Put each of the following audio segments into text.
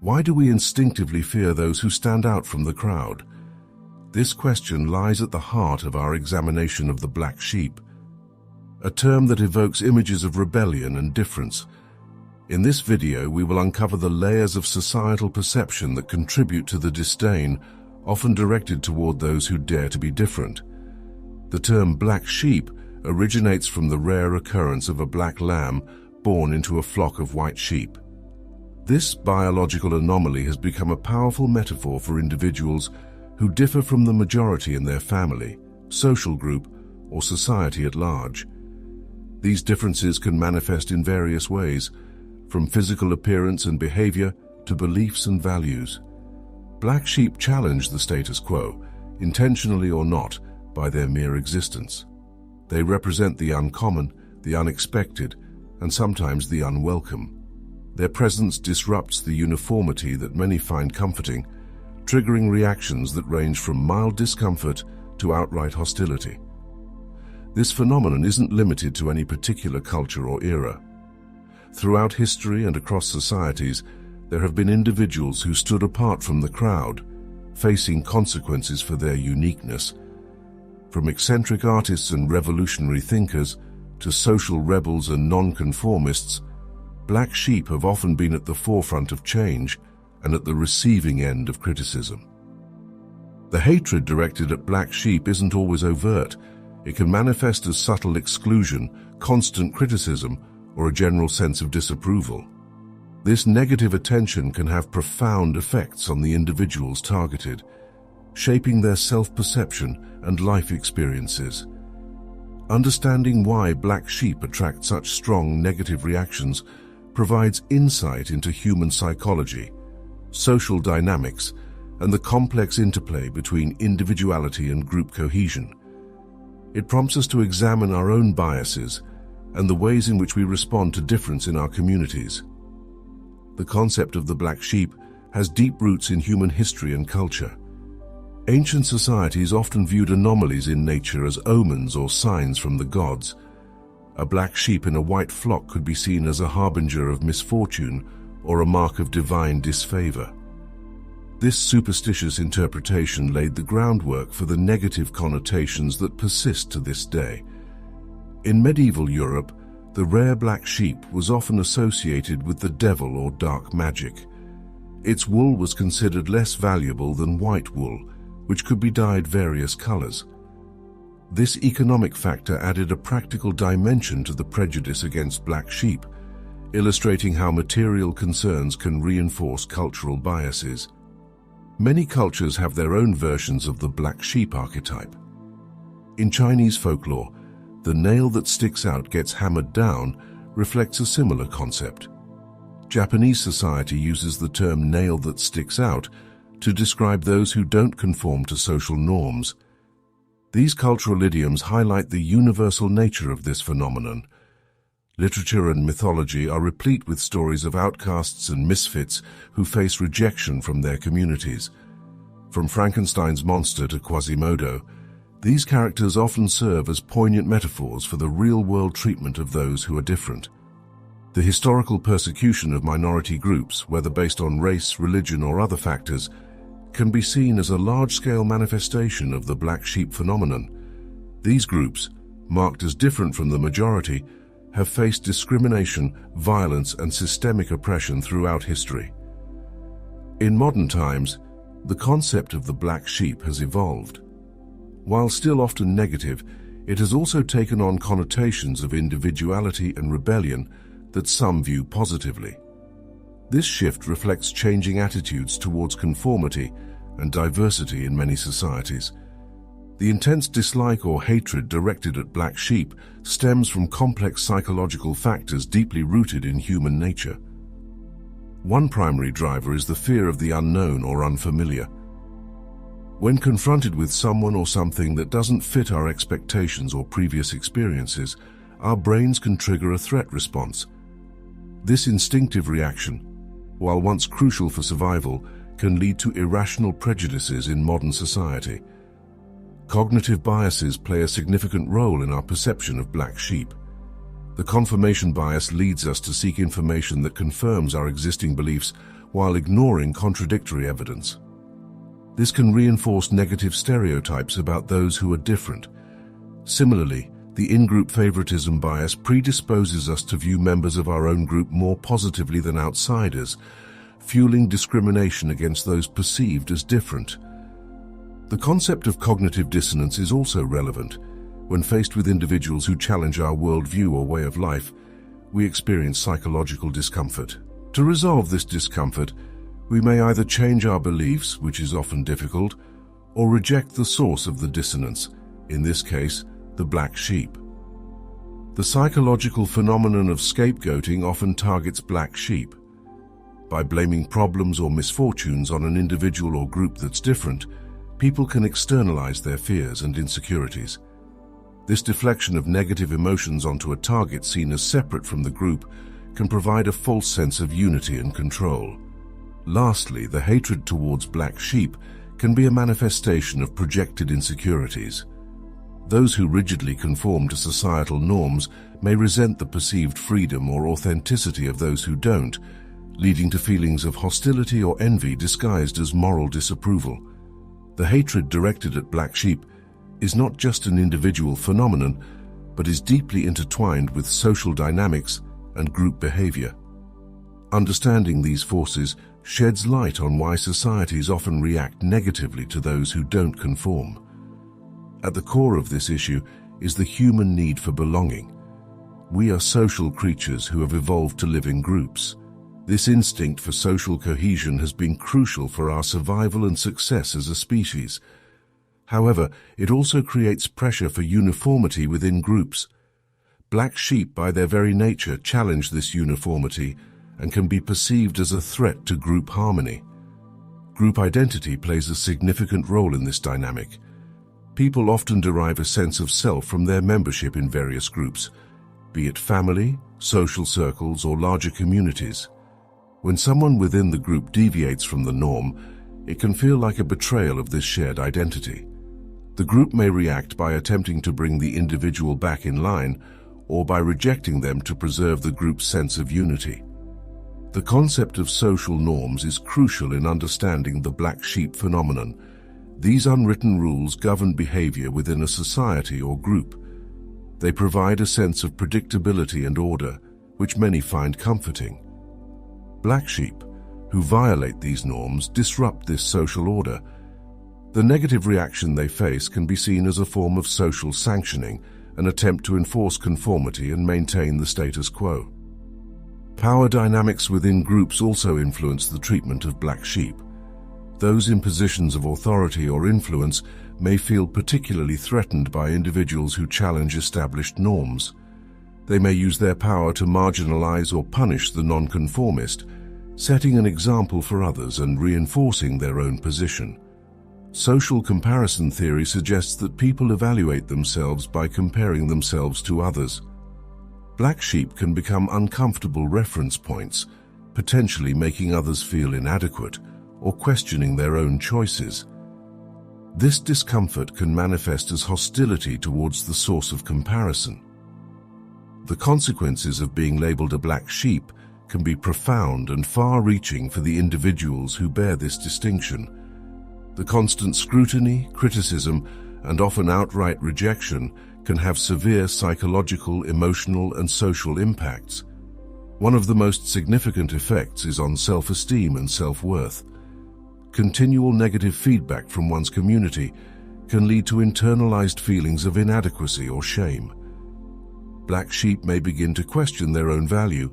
Why do we instinctively fear those who stand out from the crowd? This question lies at the heart of our examination of the black sheep, a term that evokes images of rebellion and difference. In this video, we will uncover the layers of societal perception that contribute to the disdain, often directed toward those who dare to be different. The term black sheep originates from the rare occurrence of a black lamb born into a flock of white sheep. This biological anomaly has become a powerful metaphor for individuals who differ from the majority in their family, social group, or society at large. These differences can manifest in various ways, from physical appearance and behavior to beliefs and values. Black sheep challenge the status quo, intentionally or not, by their mere existence. They represent the uncommon, the unexpected, and sometimes the unwelcome. Their presence disrupts the uniformity that many find comforting, triggering reactions that range from mild discomfort to outright hostility. This phenomenon isn't limited to any particular culture or era. Throughout history and across societies, there have been individuals who stood apart from the crowd, facing consequences for their uniqueness. From eccentric artists and revolutionary thinkers to social rebels and nonconformists, black sheep have often been at the forefront of change and at the receiving end of criticism. The hatred directed at black sheep isn't always overt. It can manifest as subtle exclusion, constant criticism, or a general sense of disapproval. This negative attention can have profound effects on the individuals targeted, shaping their self-perception and life experiences. Understanding why black sheep attract such strong negative reactions provides insight into human psychology, social dynamics, and the complex interplay between individuality and group cohesion. It prompts us to examine our own biases and the ways in which we respond to difference in our communities. The concept of the black sheep has deep roots in human history and culture. Ancient societies often viewed anomalies in nature as omens or signs from the gods. A black sheep in a white flock could be seen as a harbinger of misfortune or a mark of divine disfavor. This superstitious interpretation laid the groundwork for the negative connotations that persist to this day. In medieval Europe, the rare black sheep was often associated with the devil or dark magic. Its wool was considered less valuable than white wool, which could be dyed various colors. This economic factor added a practical dimension to the prejudice against black sheep, illustrating how material concerns can reinforce cultural biases. Many cultures have their own versions of the black sheep archetype. In Chinese folklore, the nail that sticks out gets hammered down reflects a similar concept. Japanese society uses the term nail that sticks out to describe those who don't conform to social norms. These cultural idioms highlight the universal nature of this phenomenon. Literature and mythology are replete with stories of outcasts and misfits who face rejection from their communities. From Frankenstein's monster to Quasimodo, these characters often serve as poignant metaphors for the real-world treatment of those who are different. The historical persecution of minority groups, whether based on race, religion, or other factors, can be seen as a large-scale manifestation of the black sheep phenomenon. These groups, marked as different from the majority, have faced discrimination, violence, and systemic oppression throughout history. In modern times, the concept of the black sheep has evolved. While still often negative, it has also taken on connotations of individuality and rebellion that some view positively. This shift reflects changing attitudes towards conformity and diversity in many societies. The intense dislike or hatred directed at black sheep stems from complex psychological factors deeply rooted in human nature. One primary driver is the fear of the unknown or unfamiliar. When confronted with someone or something that doesn't fit our expectations or previous experiences, our brains can trigger a threat response. This instinctive reaction, while once crucial for survival, can lead to irrational prejudices in modern society. Cognitive biases play a significant role in our perception of black sheep. The confirmation bias leads us to seek information that confirms our existing beliefs, while ignoring contradictory evidence. This can reinforce negative stereotypes about those who are different. Similarly, the in-group favoritism bias predisposes us to view members of our own group more positively than outsiders, fueling discrimination against those perceived as different. The concept of cognitive dissonance is also relevant. When faced with individuals who challenge our worldview or way of life, we experience psychological discomfort. To resolve this discomfort, we may either change our beliefs, which is often difficult, or reject the source of the dissonance, in this case, the black sheep. The psychological phenomenon of scapegoating often targets black sheep. By blaming problems or misfortunes on an individual or group that's different, people can externalize their fears and insecurities. This deflection of negative emotions onto a target seen as separate from the group can provide a false sense of unity and control. Lastly, the hatred towards black sheep can be a manifestation of projected insecurities. Those who rigidly conform to societal norms may resent the perceived freedom or authenticity of those who don't, leading to feelings of hostility or envy disguised as moral disapproval. The hatred directed at black sheep is not just an individual phenomenon, but is deeply intertwined with social dynamics and group behavior. Understanding these forces sheds light on why societies often react negatively to those who don't conform. At the core of this issue is the human need for belonging. We are social creatures who have evolved to live in groups. This instinct for social cohesion has been crucial for our survival and success as a species. However, it also creates pressure for uniformity within groups. Black sheep, by their very nature, challenge this uniformity and can be perceived as a threat to group harmony. Group identity plays a significant role in this dynamic. People often derive a sense of self from their membership in various groups, be it family, social circles, or larger communities. When someone within the group deviates from the norm, it can feel like a betrayal of this shared identity. The group may react by attempting to bring the individual back in line, or by rejecting them to preserve the group's sense of unity. The concept of social norms is crucial in understanding the black sheep phenomenon. These unwritten rules govern behavior within a society or group. They provide a sense of predictability and order, which many find comforting. Black sheep, who violate these norms, disrupt this social order. The negative reaction they face can be seen as a form of social sanctioning, an attempt to enforce conformity and maintain the status quo. Power dynamics within groups also influence the treatment of black sheep. Those in positions of authority or influence may feel particularly threatened by individuals who challenge established norms. They may use their power to marginalize or punish the nonconformist, setting an example for others and reinforcing their own position. Social comparison theory suggests that people evaluate themselves by comparing themselves to others. Black sheep can become uncomfortable reference points, potentially making others feel inadequate or questioning their own choices. This discomfort can manifest as hostility towards the source of comparison. The consequences of being labeled a black sheep can be profound and far-reaching for the individuals who bear this distinction. The constant scrutiny, criticism, and often outright rejection can have severe psychological, emotional, and social impacts. One of the most significant effects is on self-esteem and self-worth. Continual negative feedback from one's community can lead to internalized feelings of inadequacy or shame. Black sheep may begin to question their own value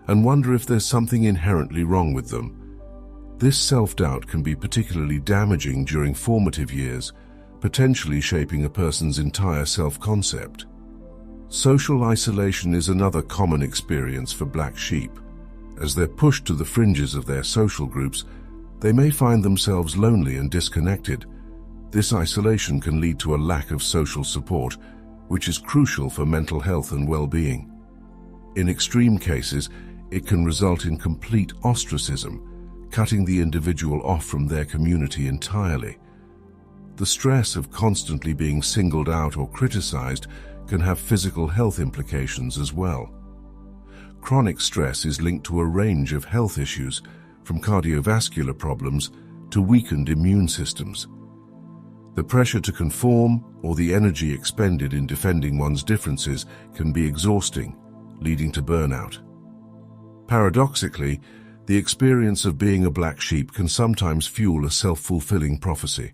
and wonder if there's something inherently wrong with them. This self-doubt can be particularly damaging during formative years, potentially shaping a person's entire self-concept. Social isolation is another common experience for black sheep. As they're pushed to the fringes of their social groups, they may find themselves lonely and disconnected. This isolation can lead to a lack of social support, which is crucial for mental health and well-being. In extreme cases, it can result in complete ostracism, cutting the individual off from their community entirely. The stress of constantly being singled out or criticized can have physical health implications as well. Chronic stress is linked to a range of health issues, from cardiovascular problems to weakened immune systems. The pressure to conform or the energy expended in defending one's differences can be exhausting, leading to burnout. Paradoxically, the experience of being a black sheep can sometimes fuel a self-fulfilling prophecy.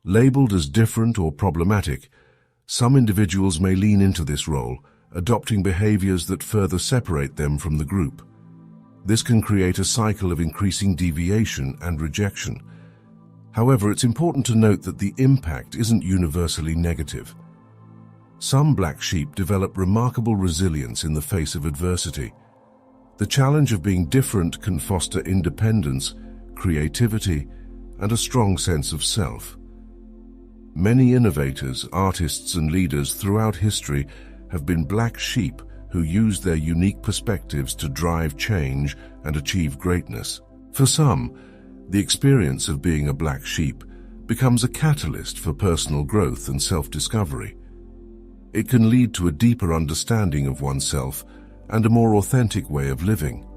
Labeled as different or problematic, some individuals may lean into this role, adopting behaviors that further separate them from the group. This can create a cycle of increasing deviation and rejection. However, it's important to note that the impact isn't universally negative. Some black sheep develop remarkable resilience in the face of adversity. The challenge of being different can foster independence, creativity, and a strong sense of self. Many innovators, artists, and leaders throughout history have been black sheep who used their unique perspectives to drive change and achieve greatness. For some, the experience of being a black sheep becomes a catalyst for personal growth and self-discovery. It can lead to a deeper understanding of oneself and a more authentic way of living.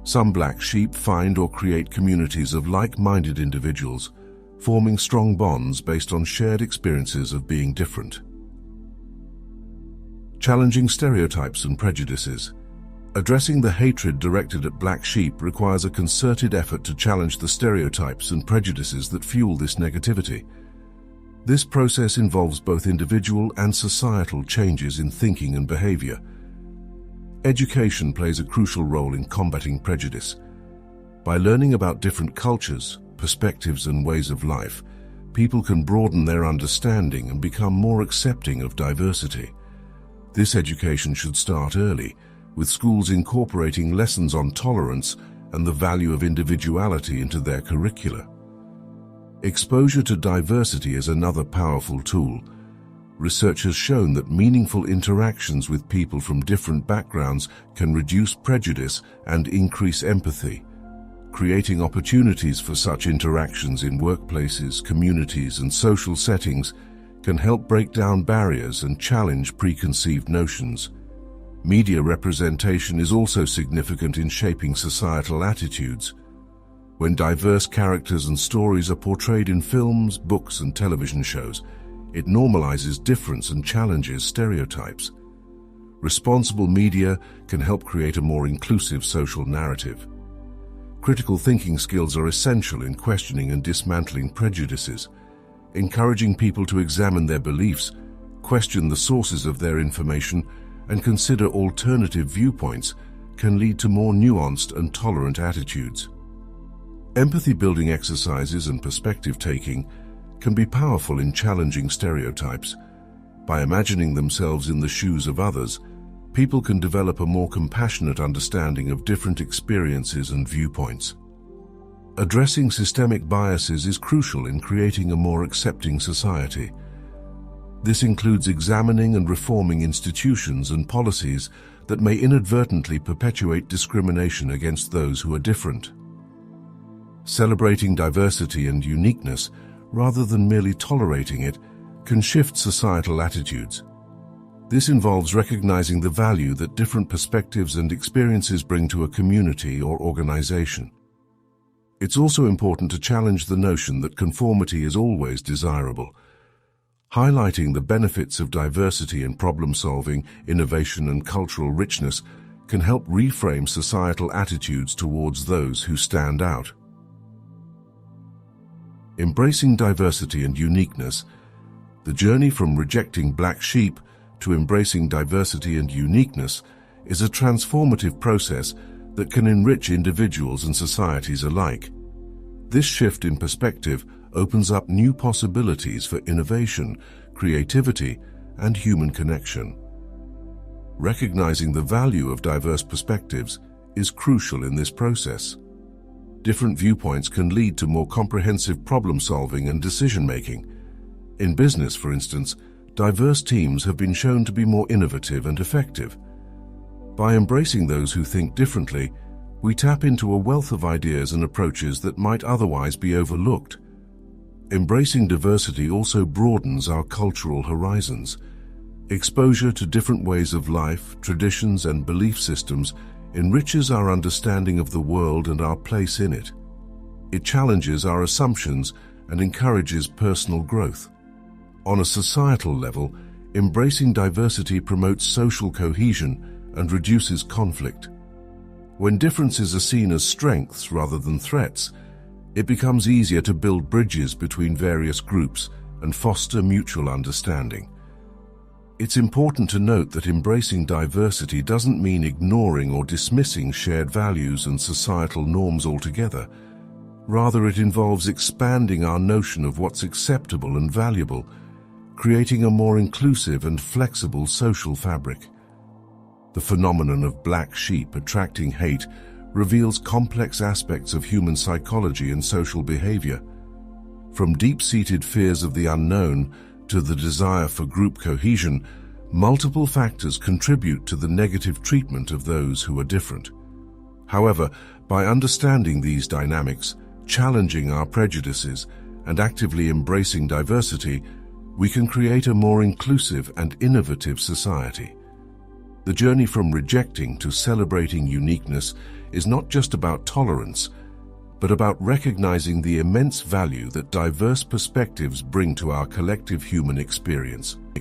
Some black sheep find or create communities of like-minded individuals, forming strong bonds based on shared experiences of being different. Challenging stereotypes and prejudices. Addressing the hatred directed at black sheep requires a concerted effort to challenge the stereotypes and prejudices that fuel this negativity. This process involves both individual and societal changes in thinking and behavior. Education plays a crucial role in combating prejudice. By learning about different cultures, perspectives, and ways of life, people can broaden their understanding and become more accepting of diversity. This education should start early, with schools incorporating lessons on tolerance and the value of individuality into their curricula. Exposure to diversity is another powerful tool. Research has shown that meaningful interactions with people from different backgrounds can reduce prejudice and increase empathy. Creating opportunities for such interactions in workplaces, communities, and social settings can help break down barriers and challenge preconceived notions. Media representation is also significant in shaping societal attitudes. When diverse characters and stories are portrayed in films, books, and television shows, it normalizes difference and challenges stereotypes. Responsible media can help create a more inclusive social narrative. Critical thinking skills are essential in questioning and dismantling prejudices. Encouraging people to examine their beliefs, question the sources of their information, and consider alternative viewpoints can lead to more nuanced and tolerant attitudes. Empathy-building exercises and perspective-taking can be powerful in challenging stereotypes. By imagining themselves in the shoes of others, people can develop a more compassionate understanding of different experiences and viewpoints. Addressing systemic biases is crucial in creating a more accepting society. This includes examining and reforming institutions and policies that may inadvertently perpetuate discrimination against those who are different. Celebrating diversity and uniqueness, rather than merely tolerating it, can shift societal attitudes. This involves recognizing the value that different perspectives and experiences bring to a community or organization. It's also important to challenge the notion that conformity is always desirable. Highlighting the benefits of diversity in problem-solving, innovation, and cultural richness can help reframe societal attitudes towards those who stand out. Embracing diversity and uniqueness. The journey from rejecting black sheep to embracing diversity and uniqueness is a transformative process that can enrich individuals and societies alike. This shift in perspective opens up new possibilities for innovation, creativity, and human connection. Recognizing the value of diverse perspectives is crucial in this process. Different viewpoints can lead to more comprehensive problem-solving and decision-making. In business, for instance, diverse teams have been shown to be more innovative and effective. By embracing those who think differently, we tap into a wealth of ideas and approaches that might otherwise be overlooked. Embracing diversity also broadens our cultural horizons. Exposure to different ways of life, traditions, and belief systems enriches our understanding of the world and our place in it. It challenges our assumptions and encourages personal growth. On a societal level, embracing diversity promotes social cohesion and reduces conflict. When differences are seen as strengths rather than threats, it becomes easier to build bridges between various groups and foster mutual understanding. It's important to note that embracing diversity doesn't mean ignoring or dismissing shared values and societal norms altogether. Rather, it involves expanding our notion of what's acceptable and valuable, creating a more inclusive and flexible social fabric. The phenomenon of black sheep attracting hate reveals complex aspects of human psychology and social behavior. From deep-seated fears of the unknown to the desire for group cohesion, multiple factors contribute to the negative treatment of those who are different. However, by understanding these dynamics, challenging our prejudices, and actively embracing diversity, we can create a more inclusive and innovative society. The journey from rejecting to celebrating uniqueness is not just about tolerance, but about recognizing the immense value that diverse perspectives bring to our collective human experience.